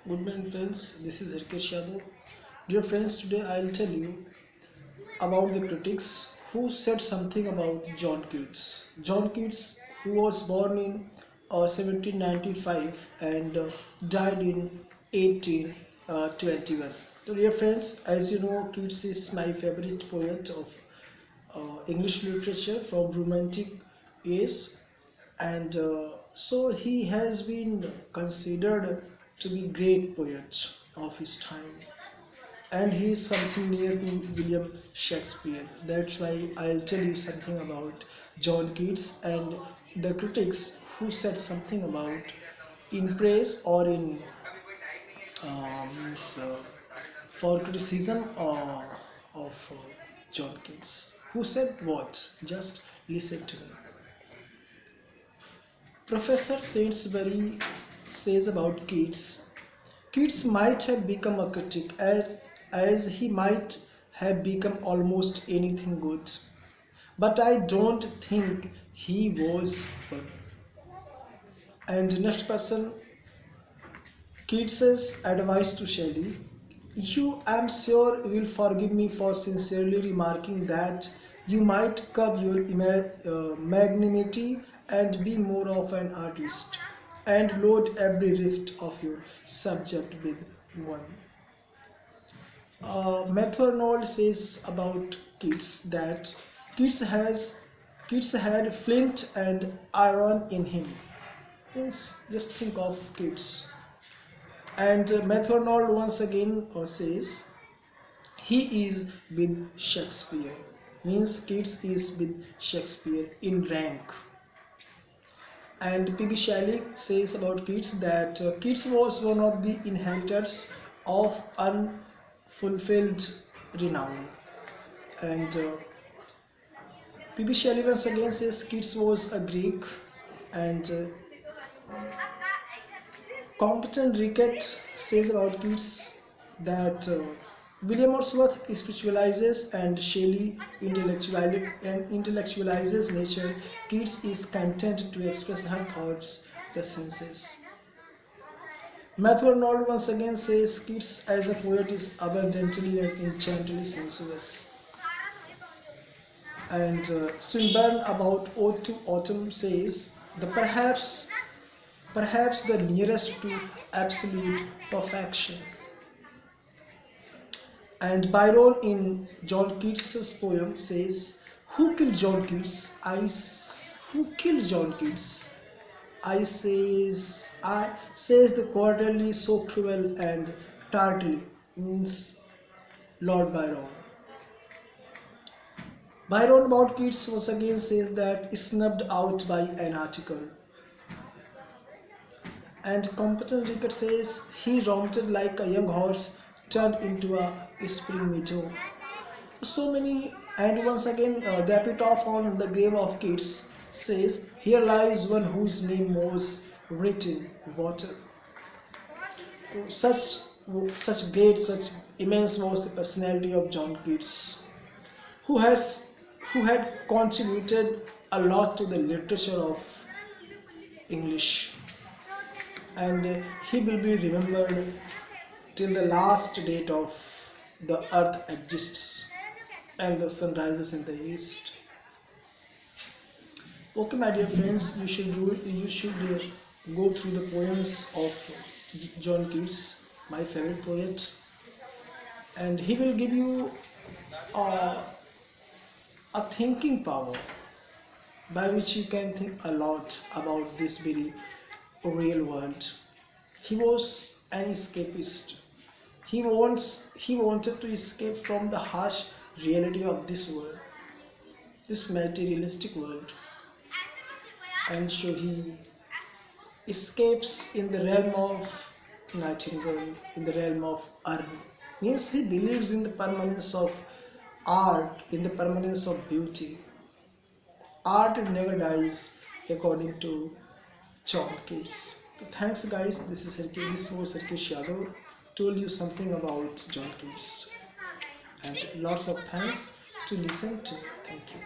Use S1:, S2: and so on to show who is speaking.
S1: Good morning, friends. This is Harikesh Yadav. Dear friends, today I'll tell you about the critics who said something about John Keats. John Keats, who was born in 1795 and died in 1821. So, dear friends, as you know, Keats is my favorite poet of English literature from Romantic years, and so he has been considered to be great poet of his time, and he is something near to William Shakespeare. That's why I'll tell you something about John Keats and the critics who said something about in praise or in means for criticism of John Keats. Who said what? Just listen to me. Professor Sainsbury says about Keats, Keats might have become a critic as he might have become almost anything good, but I don't think he was one. And next person, Keats's advice to Shelley, you, I'm sure, will forgive me for sincerely remarking that you might curb your magnanimity and be more of an artist, and load every rift of your subject with one. Matthew Arnold says about Keats that Keats has Keats had flint and iron in him. Means just think of Keats. And Matthew Arnold once again says he is with Shakespeare. Means Keats is with Shakespeare in rank. And P.B. Shelley says about Keats that Keats was one of the inheritors of unfulfilled renown. And P.B. Shelley once again says Keats was a Greek. And Competent Rickett says about Keats that William Wordsworth spiritualizes and Shelley intellectualizes nature. Keats is content to express her thoughts, the senses. Matthew Arnold once again says Keats as a poet is abundantly and enchantedly sensuous. And Swinburne about Ode to Autumn says the perhaps the nearest to absolute perfection. And Byron in John Keats' poem says, who killed John Keats? Who killed John Keats? I says the quarterly so cruel and tartly, means Lord Byron. Byron about Keats once again says that snubbed out by an article. And Competent Rickett says he romped like a young horse turned into a spring meadow. So many, and once again the epitaph on the grave of Keats says, here lies one whose name was written in water. So such immense was the personality of John Keats, who had contributed a lot to the literature of English, and he will be remembered till the last date of the earth exists and the sun rises in the east. Okay, my dear friends, you should go through the poems of John Keats, my favorite poet, and he will give you a thinking power by which you can think a lot about this very real world. He was an escapist. He wanted to escape from the harsh reality of this world, this materialistic world, and so he escapes in the realm of Nightingale, in the realm of Earth. Means he believes in the permanence of art, in the permanence of beauty. Art never dies, according to John Keats. So thanks guys, this was Harikesh Yadav, told you something about John Keats, and lots of thanks to listen to. Thank you.